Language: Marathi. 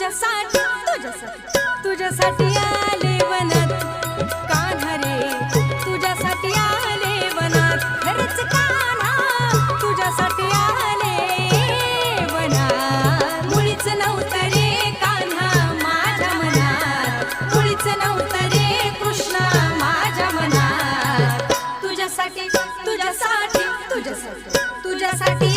तुझ्यासाठी तुझ्यासाठी तुझ्यासाठी आले वनात कान्हा रे तुझ्यासाठी आले वनात खरंच कान्हा तुझ्यासाठी आले वनात मुळीच नव्हतं रे कान्हा माझ्या मनात मुळीच नव्हतं रे कृष्णा माझ्या मनात तुझ्यासाठी तुझ्यासाठी तुझ्यासाठी तुझ्यासाठी